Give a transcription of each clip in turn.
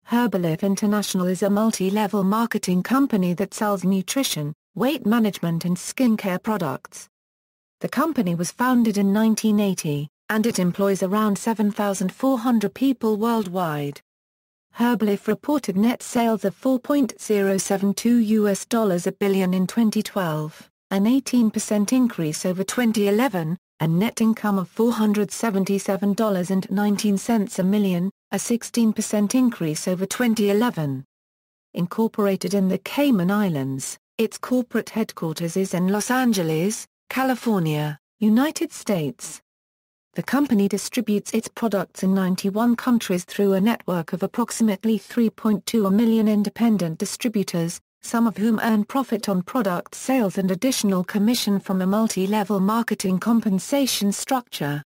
Herbalife International is a multi-level marketing company that sells nutrition, weight management and skincare products. The company was founded in 1980, and it employs around 7,400 people worldwide. Herbalife reported net sales of $4.072 billion in 2012, an 18% increase over 2011, and net income of $477.19 a million, a 16% increase over 2011. Incorporated in the Cayman Islands, its corporate headquarters is in Los Angeles, California, United States. The company distributes its products in 91 countries through a network of approximately 3.2 million independent distributors, some of whom earn profit on product sales and additional commission from a multi-level marketing compensation structure.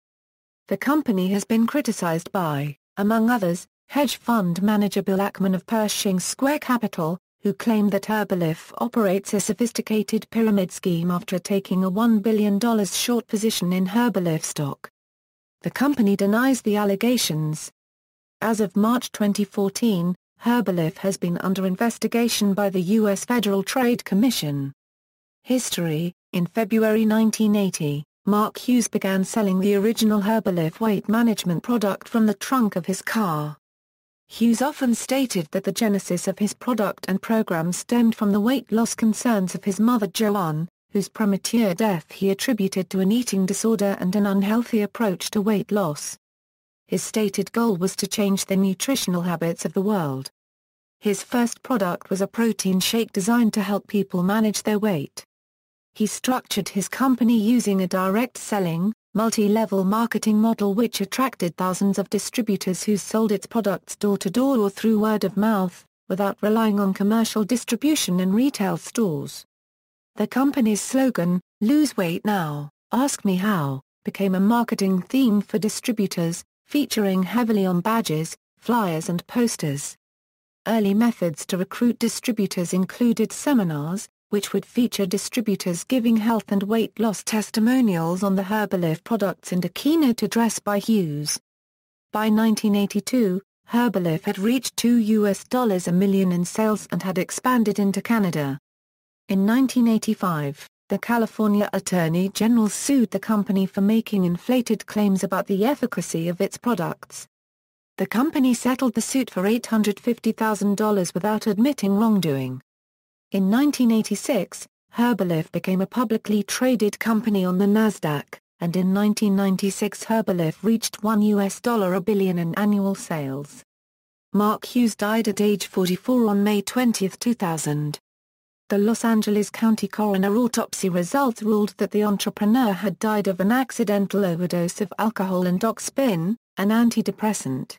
The company has been criticized by, among others, hedge fund manager Bill Ackman of Pershing Square Capital, who claimed that Herbalife operates a sophisticated pyramid scheme after taking a $1 billion short position in Herbalife stock. The company denies the allegations. As of March 2014, Herbalife has been under investigation by the U.S. Federal Trade Commission. History: in February 1980, Mark Hughes began selling the original Herbalife weight management product from the trunk of his car. Hughes often stated that the genesis of his product and program stemmed from the weight loss concerns of his mother Joanne, whose premature death he attributed to an eating disorder and an unhealthy approach to weight loss. His stated goal was to change the nutritional habits of the world. His first product was a protein shake designed to help people manage their weight. He structured his company using a direct selling, multi-level marketing model which attracted thousands of distributors who sold its products door-to-door or through word of mouth, without relying on commercial distribution in retail stores. The company's slogan, "Lose Weight Now, Ask Me How," became a marketing theme for distributors, featuring heavily on badges, flyers and posters. Early methods to recruit distributors included seminars, which would feature distributors giving health and weight loss testimonials on the Herbalife products and a keynote address by Hughes. By 1982, Herbalife had reached $2 million in sales and had expanded into Canada. In 1985, the California Attorney General sued the company for making inflated claims about the efficacy of its products. The company settled the suit for $850,000 without admitting wrongdoing. In 1986, Herbalife became a publicly traded company on the Nasdaq, and in 1996 Herbalife reached $1 billion in annual sales. Mark Hughes died at age 44 on May 20, 2000. The Los Angeles County coroner autopsy results ruled that the entrepreneur had died of an accidental overdose of alcohol and doxepin, an antidepressant.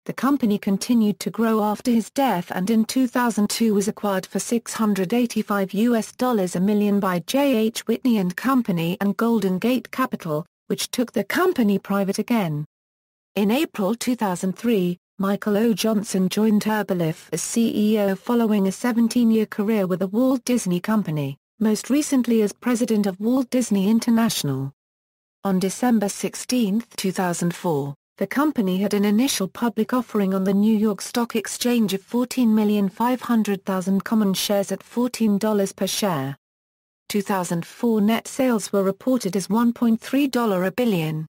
The company continued to grow after his death and in 2002 was acquired for $685 million by J. H. Whitney & Company and Golden Gate Capital, which took the company private again. In April 2003, Michael O. Johnson joined Herbalife as CEO following a 17-year career with the Walt Disney Company, most recently as president of Walt Disney International. On December 16, 2004, the company had an initial public offering on the New York Stock Exchange of 14,500,000 common shares at $14 per share. 2004 net sales were reported as $1.3 billion.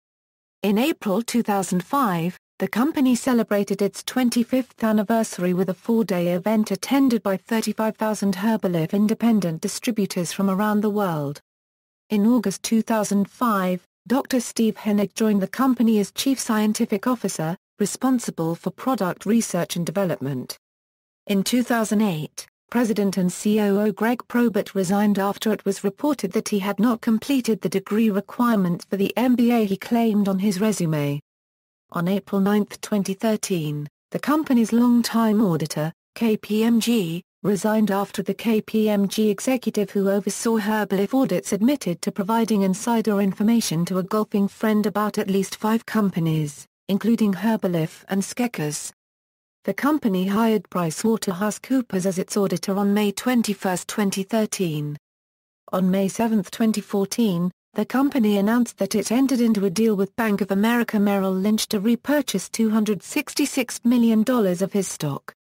In April 2005, the company celebrated its 25th anniversary with a four-day event attended by 35,000 Herbalife independent distributors from around the world. In August 2005, Dr. Steve Hennig joined the company as Chief Scientific Officer, responsible for product research and development. In 2008, President and COO Greg Probert resigned after it was reported that he had not completed the degree requirements for the MBA he claimed on his resume. On April 9, 2013, the company's longtime auditor, KPMG, resigned after the KPMG executive who oversaw Herbalife audits admitted to providing insider information to a golfing friend about at least 5 companies, including Herbalife and Skechers. The company hired PricewaterhouseCoopers as its auditor on May 21, 2013. On May 7, 2014, the company announced that it entered into a deal with Bank of America Merrill Lynch to repurchase $266 million of his stock.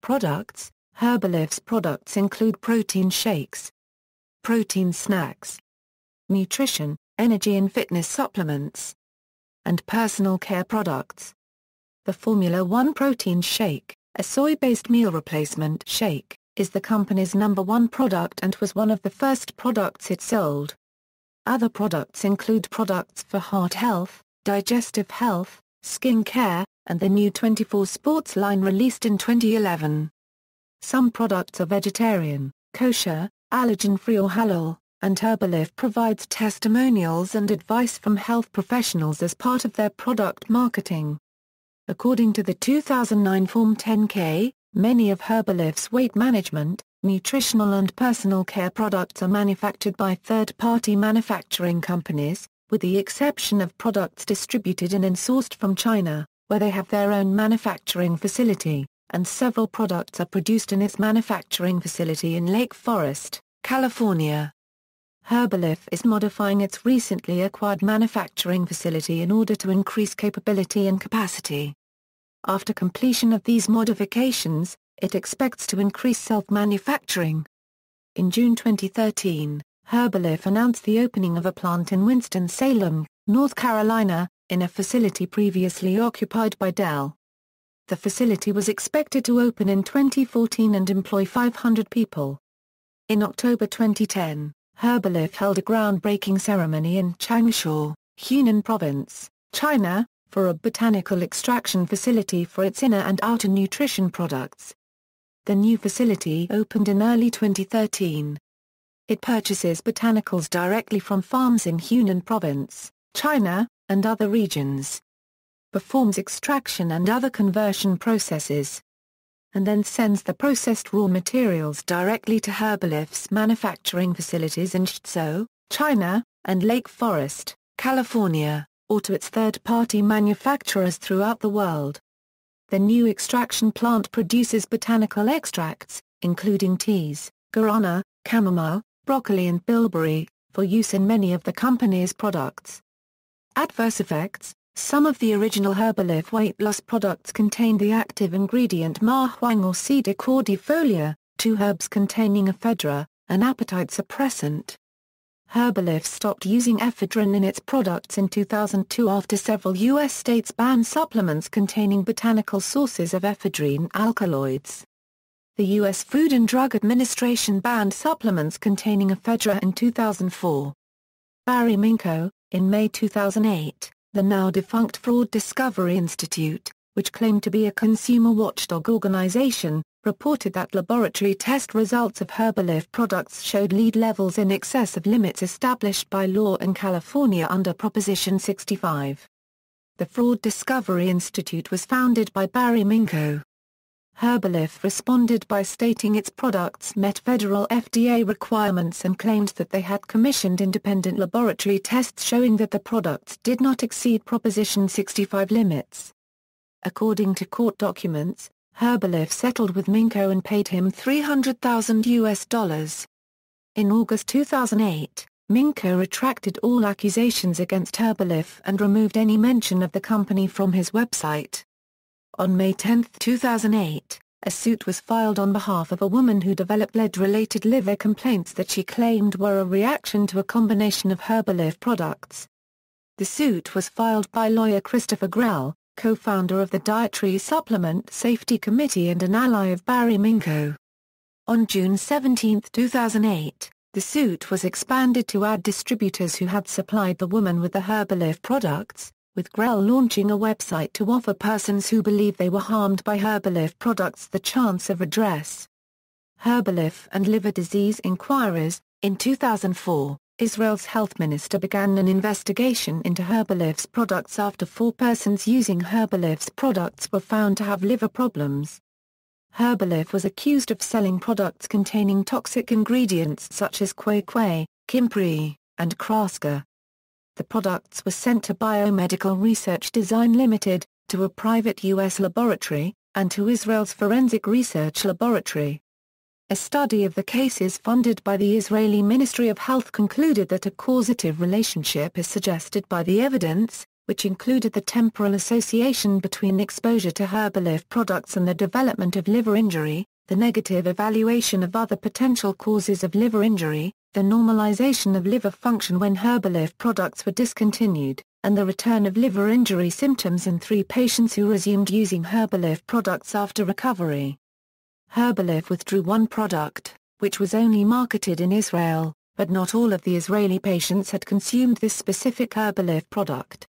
Products: Herbalife's products include protein shakes, protein snacks, nutrition, energy and fitness supplements, and personal care products. The Formula One protein shake, a soy-based meal replacement shake, is the company's #1 product and was one of the first products it sold. Other products include products for heart health, digestive health, skin care, and the new 24 Sports line released in 2011. Some products are vegetarian, kosher, allergen-free or halal, and Herbalife provides testimonials and advice from health professionals as part of their product marketing. According to the 2009 Form 10-K, many of Herbalife's weight management, nutritional and personal care products are manufactured by third-party manufacturing companies, with the exception of products distributed and sourced from China, where they have their own manufacturing facility, and several products are produced in its manufacturing facility in Lake Forest, California. Herbalife is modifying its recently acquired manufacturing facility in order to increase capability and capacity. After completion of these modifications, it expects to increase self-manufacturing. In June 2013, Herbalife announced the opening of a plant in Winston-Salem, North Carolina, in a facility previously occupied by Dell. The facility was expected to open in 2014 and employ 500 people. In October 2010, Herbalife held a groundbreaking ceremony in Changsha, Hunan Province, China, for a botanical extraction facility for its inner and outer nutrition products. The new facility opened in early 2013. It purchases botanicals directly from farms in Hunan Province, China, and other regions. Performs extraction and other conversion processes, and then sends the processed raw materials directly to Herbalife's manufacturing facilities in Suzhou, China, and Lake Forest, California, or to its third-party manufacturers throughout the world. The new extraction plant produces botanical extracts, including teas, guarana, chamomile, broccoli and bilberry, for use in many of the company's products. Adverse effects: some of the original Herbalife weight loss products contained the active ingredient mahuang or cedar cordifolia, two herbs containing ephedra, an appetite suppressant. Herbalife stopped using ephedrine in its products in 2002 after several U.S. states banned supplements containing botanical sources of ephedrine alkaloids. The U.S. Food and Drug Administration banned supplements containing ephedra in 2004. Barry Minko, in May 2008, the now-defunct Fraud Discovery Institute, which claimed to be a consumer watchdog organization, reported that laboratory test results of Herbalife products showed lead levels in excess of limits established by law in California under Proposition 65. The Fraud Discovery Institute was founded by Barry Minko. Herbalife responded by stating its products met federal FDA requirements and claimed that they had commissioned independent laboratory tests showing that the products did not exceed Proposition 65 limits. According to court documents, Herbalife settled with Minko and paid him $300,000. In August 2008, Minko retracted all accusations against Herbalife and removed any mention of the company from his website. On May 10, 2008, a suit was filed on behalf of a woman who developed lead-related liver complaints that she claimed were a reaction to a combination of Herbalife products. The suit was filed by lawyer Christopher Grell, co-founder of the Dietary Supplement Safety Committee and an ally of Barry Minko. On June 17, 2008, the suit was expanded to add distributors who had supplied the woman with the Herbalife products, with Grell launching a website to offer persons who believe they were harmed by Herbalife products the chance of redress. Herbalife and liver disease inquiries. In 2004, Israel's health minister began an investigation into Herbalife's products after 4 persons using Herbalife's products were found to have liver problems. Herbalife was accused of selling products containing toxic ingredients such as quay, Kimpri, and Kraska. The products were sent to Biomedical Research Design Limited, to a private U.S. laboratory, and to Israel's Forensic Research Laboratory. A study of the cases funded by the Israeli Ministry of Health concluded that a causative relationship is suggested by the evidence, which included the temporal association between exposure to Herbalife products and the development of liver injury, the negative evaluation of other potential causes of liver injury, the normalization of liver function when Herbalife products were discontinued, and the return of liver injury symptoms in 3 patients who resumed using Herbalife products after recovery. Herbalife withdrew one product, which was only marketed in Israel, but not all of the Israeli patients had consumed this specific Herbalife product.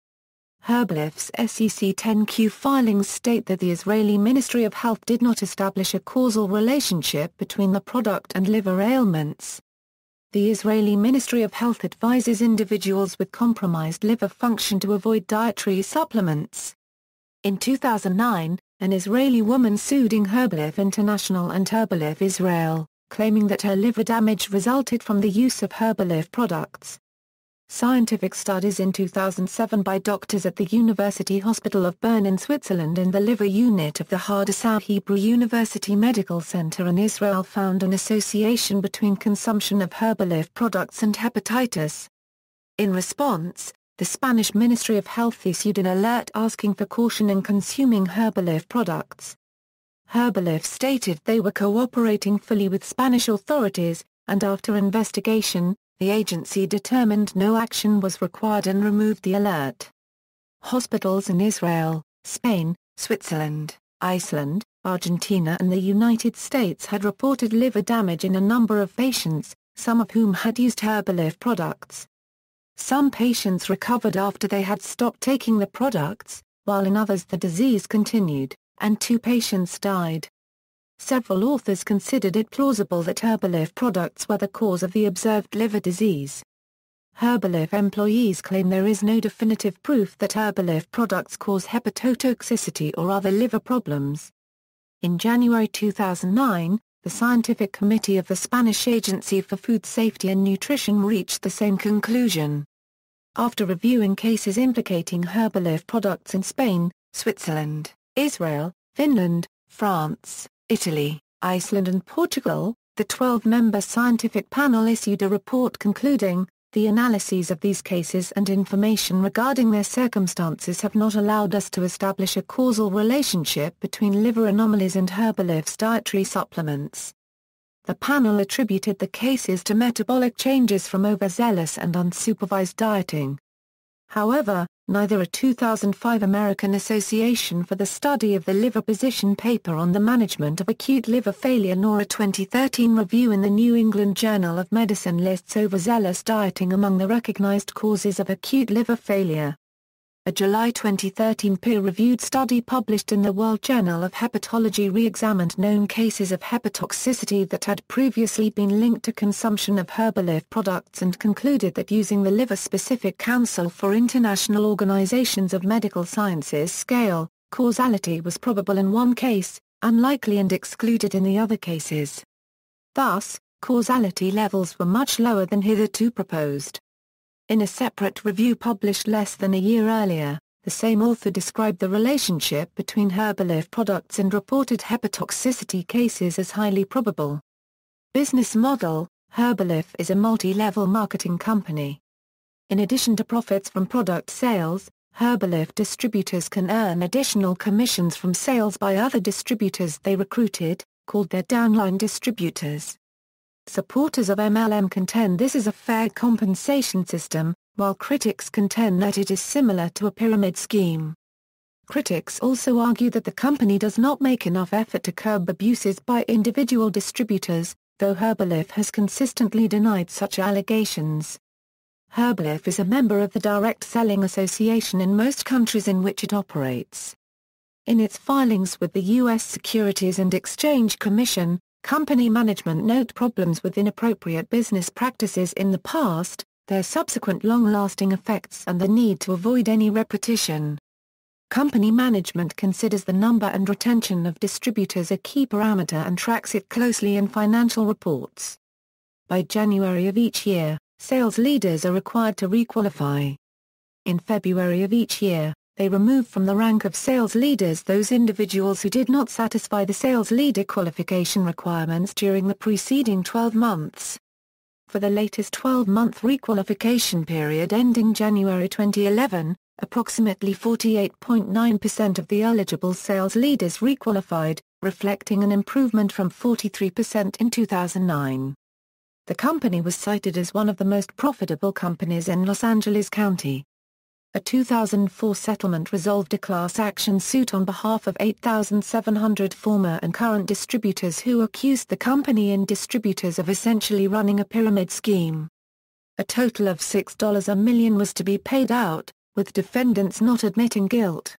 Herbalife's SEC 10Q filings state that the Israeli Ministry of Health did not establish a causal relationship between the product and liver ailments. The Israeli Ministry of Health advises individuals with compromised liver function to avoid dietary supplements. In 2009, an Israeli woman sued Herbalife International and Herbalife Israel, claiming that her liver damage resulted from the use of Herbalife products. Scientific studies in 2007 by doctors at the University Hospital of Bern in Switzerland and the liver unit of the Hadassah Hebrew University Medical Center in Israel found an association between consumption of Herbalife products and hepatitis. In response, the Spanish Ministry of Health issued an alert asking for caution in consuming Herbalife products. Herbalife stated they were cooperating fully with Spanish authorities, and after investigation, the agency determined no action was required and removed the alert. Hospitals in Israel, Spain, Switzerland, Iceland, Argentina and the United States had reported liver damage in a number of patients, some of whom had used Herbalife products. Some patients recovered after they had stopped taking the products, while in others the disease continued, and 2 patients died. Several authors considered it plausible that Herbalife products were the cause of the observed liver disease. Herbalife employees claim there is no definitive proof that Herbalife products cause hepatotoxicity or other liver problems. In January 2009, the Scientific Committee of the Spanish Agency for Food Safety and Nutrition reached the same conclusion. After reviewing cases implicating Herbalife products in Spain, Switzerland, Israel, Finland, France, Italy, Iceland and Portugal, the 12-member scientific panel issued a report concluding, the analyses of these cases and information regarding their circumstances have not allowed us to establish a causal relationship between liver anomalies and Herbalife's dietary supplements. The panel attributed the cases to metabolic changes from overzealous and unsupervised dieting. However, neither a 2005 American Association for the Study of the Liver position paper on the management of acute liver failure nor a 2013 review in the New England Journal of Medicine lists overzealous dieting among the recognized causes of acute liver failure. A July 2013 peer-reviewed study published in the World Journal of Hepatology re-examined known cases of hepatotoxicity that had previously been linked to consumption of Herbalife products and concluded that using the Liver-Specific Council for International Organizations of Medical Sciences scale, causality was probable in one case, unlikely and excluded in the other cases. Thus, causality levels were much lower than hitherto proposed. In a separate review published less than a year earlier, the same author described the relationship between Herbalife products and reported hepatotoxicity cases as highly probable. Business model: Herbalife is a multi-level marketing company. In addition to profits from product sales, Herbalife distributors can earn additional commissions from sales by other distributors they recruited, called their downline distributors. Supporters of MLM contend this is a fair compensation system, while critics contend that it is similar to a pyramid scheme. Critics also argue that the company does not make enough effort to curb abuses by individual distributors, though Herbalife has consistently denied such allegations. Herbalife is a member of the Direct Selling Association in most countries in which it operates. In its filings with the U.S. Securities and Exchange Commission, company management note problems with inappropriate business practices in the past, their subsequent long-lasting effects and the need to avoid any repetition. Company management considers the number and retention of distributors a key parameter and tracks it closely in financial reports. By January of each year, sales leaders are required to requalify. In February of each year, They removed from the rank of sales leaders those individuals who did not satisfy the sales leader qualification requirements during the preceding 12 months. For the latest 12-month requalification period ending January 2011, approximately 48.9% of the eligible sales leaders requalified, reflecting an improvement from 43% in 2009. The company was cited as one of the most profitable companies in Los Angeles County. A 2004 settlement resolved a class action suit on behalf of 8,700 former and current distributors who accused the company and distributors of essentially running a pyramid scheme. A total of $6 million was to be paid out, with defendants not admitting guilt.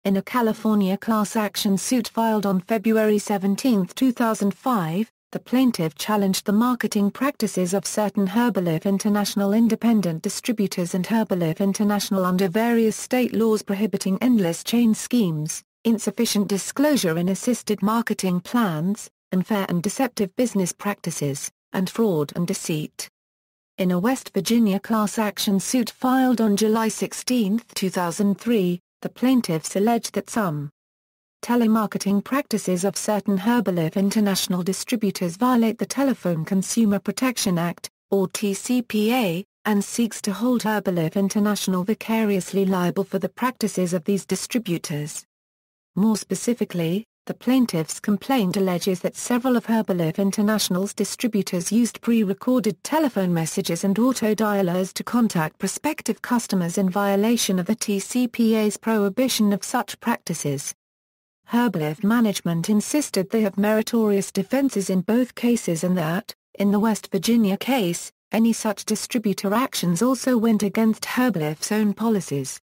In a California class action suit filed on February 17, 2005, the plaintiff challenged the marketing practices of certain Herbalife International independent distributors and Herbalife International under various state laws prohibiting endless chain schemes, insufficient disclosure in assisted marketing plans, unfair and deceptive business practices, and fraud and deceit. In a West Virginia class action suit filed on July 16, 2003, the plaintiffs alleged that some telemarketing practices of certain Herbalife International distributors violate the Telephone Consumer Protection Act, or TCPA, and seeks to hold Herbalife International vicariously liable for the practices of these distributors. More specifically, the plaintiff's complaint alleges that several of Herbalife International's distributors used pre-recorded telephone messages and auto-dialers to contact prospective customers in violation of the TCPA's prohibition of such practices. Herbalife management insisted they have meritorious defenses in both cases and that, in the West Virginia case, any such distributor actions also went against Herbalife's own policies.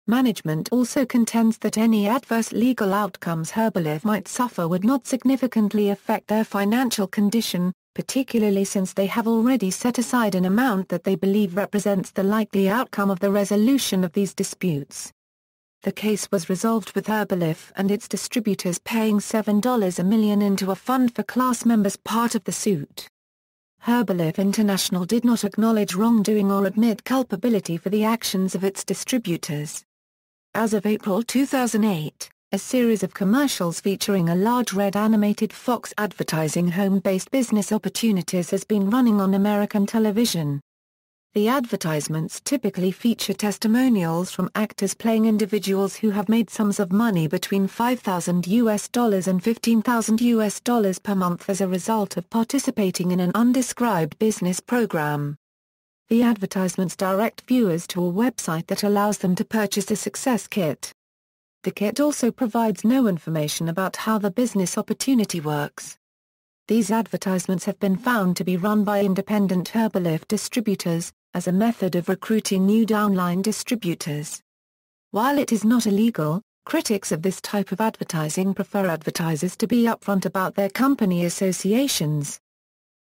Management also contends that any adverse legal outcomes Herbalife might suffer would not significantly affect their financial condition, particularly since they have already set aside an amount that they believe represents the likely outcome of the resolution of these disputes. The case was resolved with Herbalife and its distributors paying $7 million into a fund for class members part of the suit. Herbalife International did not acknowledge wrongdoing or admit culpability for the actions of its distributors. As of April 2008, a series of commercials featuring a large red animated fox advertising home-based business opportunities has been running on American television. The advertisements typically feature testimonials from actors playing individuals who have made sums of money between $5,000 and $15,000 per month as a result of participating in an undescribed business program. The advertisements direct viewers to a website that allows them to purchase a success kit. The kit also provides no information about how the business opportunity works. These advertisements have been found to be run by independent Herbalife distributors, as a method of recruiting new downline distributors. While it is not illegal, critics of this type of advertising prefer advertisers to be upfront about their company associations.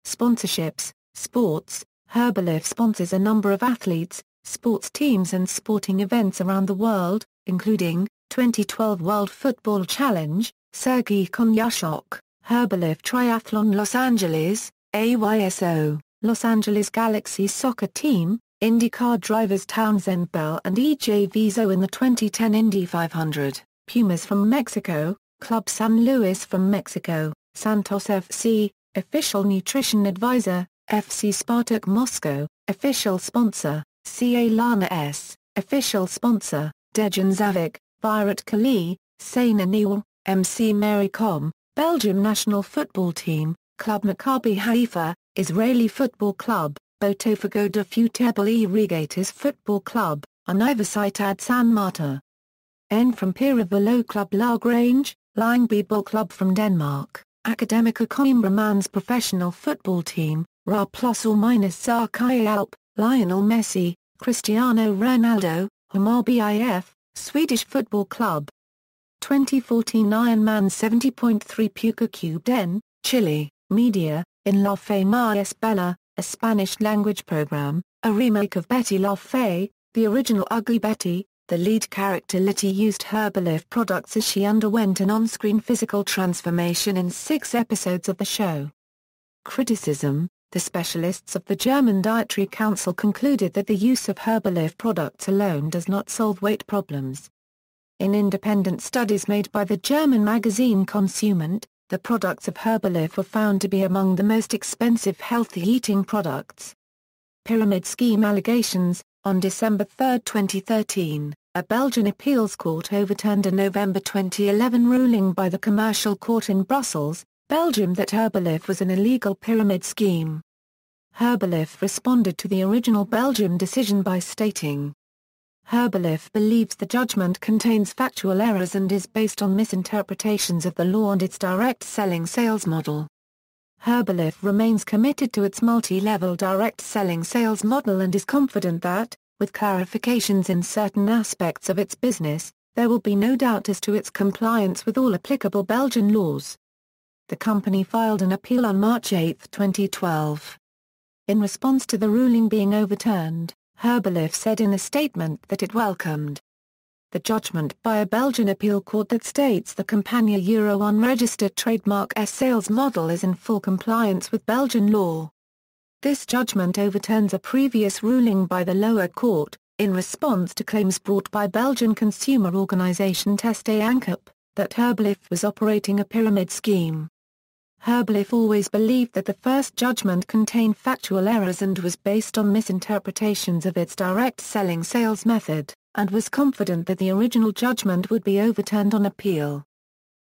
Sponsorships. Sports. Herbalife sponsors a number of athletes, sports teams and sporting events around the world, including 2012 World Football Challenge, Sergei Konyashok, Herbalife Triathlon Los Angeles, AYSO, Los Angeles Galaxy soccer team, IndyCar drivers Townsend Bell and EJ Vizo in the 2010 Indy 500, Pumas from Mexico, Club San Luis from Mexico, Santos FC, official nutrition advisor, FC Spartak Moscow, official sponsor, CA Lana S, official sponsor, Dejan Zavic, Virat Kohli, Saina Nehwal, MC Mary Kom, Belgium national football team, Club Maccabi Haifa, Israeli football club, Botafogo de Futebol e Regatas football club, Universidad San Marta. N from Pira Velo Club La Grange, Lyngby Ball Club from Denmark, Academica Coimbra Man's professional football team, Ra plus or minus Sarkai Alp, Lionel Messi, Cristiano Ronaldo, Hammarby IF, Swedish football club. 2014 Ironman 70.3 Puca Cubden, Chile, media, in La Fe Más Bella, a Spanish-language program, a remake of Betty La Fe, the original Ugly Betty. The lead character Letty used Herbalife products as she underwent an on-screen physical transformation in 6 episodes of the show. Criticism. The specialists of the German Dietary Council concluded that the use of Herbalife products alone does not solve weight problems, In independent studies made by the German magazine Consument, the products of Herbalife were found to be among the most expensive healthy eating products. Pyramid scheme allegations. On December 3, 2013, a Belgian appeals court overturned a November 2011 ruling by the Commercial Court in Brussels, Belgium that Herbalife was an illegal pyramid scheme. Herbalife responded to the original Belgium decision by stating, Herbalife believes the judgment contains factual errors and is based on misinterpretations of the law and its direct selling sales model. Herbalife remains committed to its multi-level direct selling sales model and is confident that, with clarifications in certain aspects of its business, there will be no doubt as to its compliance with all applicable Belgian laws. The company filed an appeal on March 8, 2012. In response to the ruling being overturned, Herbalife said in a statement that it welcomed the judgment by a Belgian appeal court that states the Campania Euro unregistered trademark S sales model is in full compliance with Belgian law. This judgment overturns a previous ruling by the lower court, in response to claims brought by Belgian consumer organisation Teste Aankoop, that Herbalife was operating a pyramid scheme. Herbalife always believed that the first judgment contained factual errors and was based on misinterpretations of its direct selling sales method, and was confident that the original judgment would be overturned on appeal.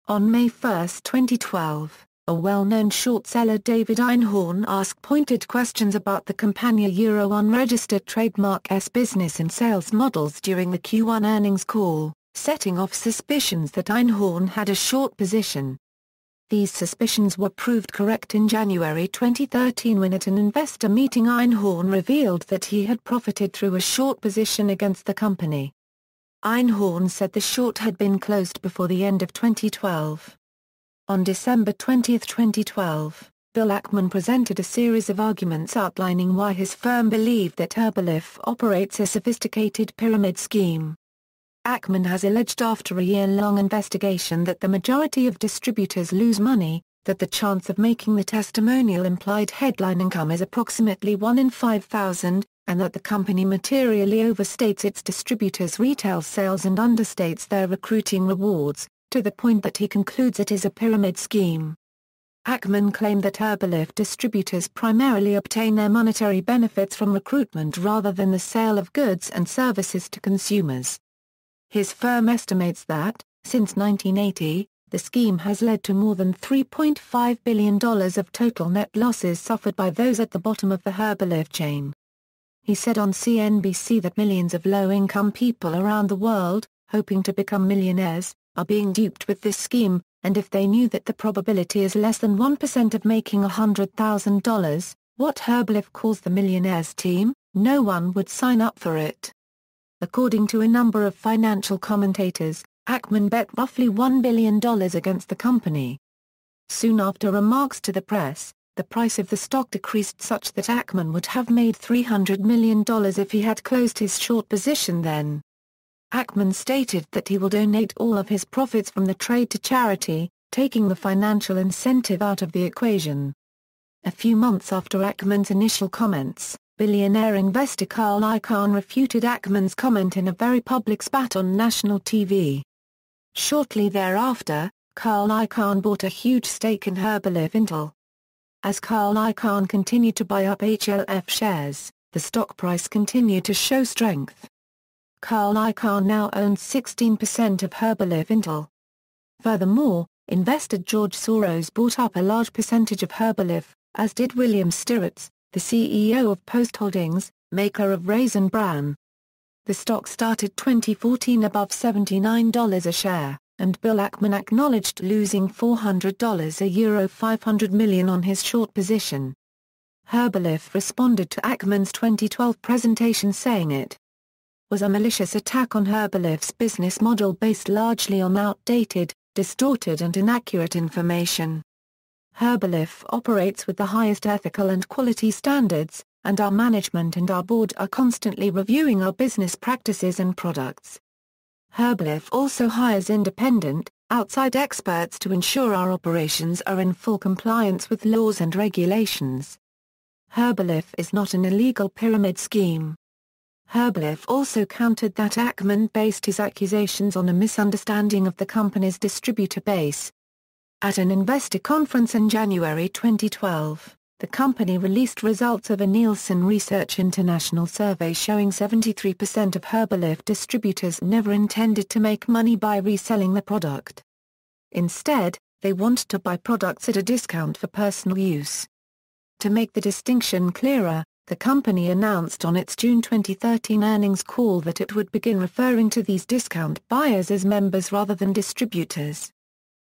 On May 1, 2012, a well-known short seller David Einhorn asked pointed questions about the Campania Euro unregistered trademark S business and sales models during the Q1 earnings call, setting off suspicions that Einhorn had a short position. These suspicions were proved correct in January 2013 when at an investor meeting Einhorn revealed that he had profited through a short position against the company. Einhorn said the short had been closed before the end of 2012. On December 20, 2012, Bill Ackman presented a series of arguments outlining why his firm believed that Herbalife operates a sophisticated pyramid scheme. Ackman has alleged after a year-long investigation that the majority of distributors lose money, that the chance of making the testimonial implied headline income is approximately 1 in 5,000, and that the company materially overstates its distributors' retail sales and understates their recruiting rewards, to the point that he concludes it is a pyramid scheme. Ackman claimed that Herbalife distributors primarily obtain their monetary benefits from recruitment rather than the sale of goods and services to consumers. His firm estimates that, since 1980, the scheme has led to more than $3.5 billion of total net losses suffered by those at the bottom of the Herbalife chain. He said on CNBC that millions of low-income people around the world, hoping to become millionaires, are being duped with this scheme, and if they knew that the probability is less than 1% of making $100,000, what Herbalife calls the millionaires team, no one would sign up for it. According to a number of financial commentators, Ackman bet roughly $1 billion against the company. Soon after remarks to the press, the price of the stock decreased such that Ackman would have made $300 million if he had closed his short position then. Ackman stated that he will donate all of his profits from the trade to charity, taking the financial incentive out of the equation. A few months after Ackman's initial comments, billionaire investor Carl Icahn refuted Ackman's comment in a very public spat on national TV. Shortly thereafter, Carl Icahn bought a huge stake in Herbalife Intel. As Carl Icahn continued to buy up HLF shares, the stock price continued to show strength. Carl Icahn now owns 16% of Herbalife Intel. Furthermore, investor George Soros bought up a large percentage of Herbalife, as did William Stiritz, the CEO of Post Holdings, maker of Raisin Bran. The stock started 2014 above $79 a share, and Bill Ackman acknowledged losing $400 €500 million on his short position. Herbalife responded to Ackman's 2012 presentation saying it was a malicious attack on Herbalife's business model based largely on outdated, distorted and inaccurate information. Herbalife operates with the highest ethical and quality standards, and our management and our board are constantly reviewing our business practices and products. Herbalife also hires independent, outside experts to ensure our operations are in full compliance with laws and regulations. Herbalife is not an illegal pyramid scheme. Herbalife also countered that Ackman based his accusations on a misunderstanding of the company's distributor base. At an investor conference in January 2012, the company released results of a Nielsen Research International survey showing 73% of Herbalife distributors never intended to make money by reselling the product. Instead, they want to buy products at a discount for personal use. To make the distinction clearer, the company announced on its June 2013 earnings call that it would begin referring to these discount buyers as members rather than distributors.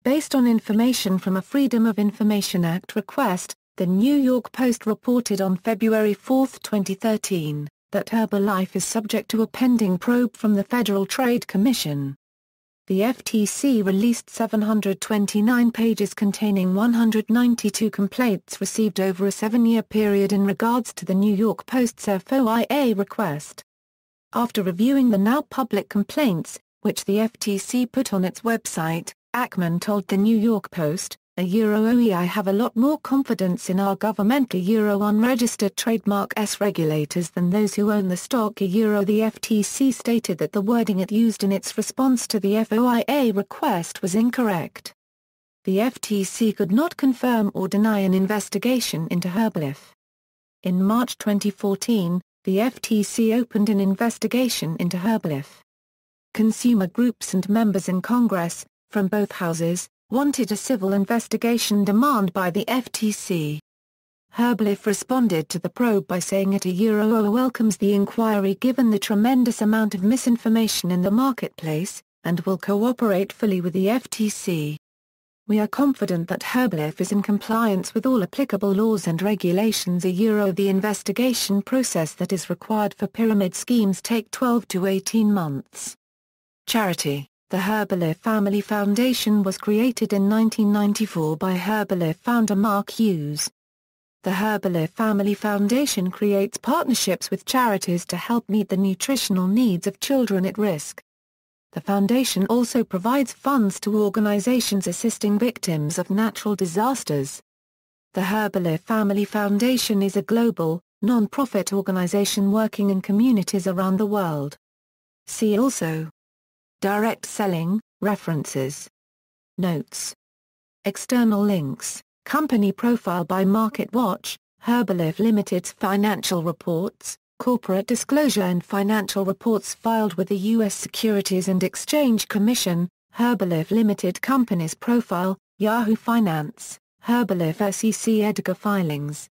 Based on information from a Freedom of Information Act request, the New York Post reported on February 4, 2013, that Herbalife is subject to a pending probe from the Federal Trade Commission. The FTC released 729 pages containing 192 complaints received over a 7-year period in regards to the New York Post's FOIA request. After reviewing the now public complaints, which the FTC put on its website, Ackman told the New York Post, I have a lot more confidence in our governmental unregistered trademark S regulators than those who own the stock. The FTC stated that the wording it used in its response to the FOIA request was incorrect. The FTC could not confirm or deny an investigation into Herbalife. In March 2014, the FTC opened an investigation into Herbalife. Consumer groups and members in Congress, from both houses, wanted a civil investigation demand by the FTC. Herbalife responded to the probe by saying it welcomes the inquiry given the tremendous amount of misinformation in the marketplace, and will cooperate fully with the FTC. We are confident that Herbalife is in compliance with all applicable laws and regulations. The investigation process that is required for pyramid schemes take 12 to 18 months. Charity. The Herbalife Family Foundation was created in 1994 by Herbalife founder Mark Hughes. The Herbalife Family Foundation creates partnerships with charities to help meet the nutritional needs of children at risk. The foundation also provides funds to organizations assisting victims of natural disasters. The Herbalife Family Foundation is a global, non-profit organization working in communities around the world. See also: Direct selling, references. Notes. External links, company profile by MarketWatch, Herbalife Limited's financial reports, corporate disclosure and financial reports filed with the U.S. Securities and Exchange Commission, Herbalife Limited Company's profile, Yahoo Finance, Herbalife SEC EDGAR filings.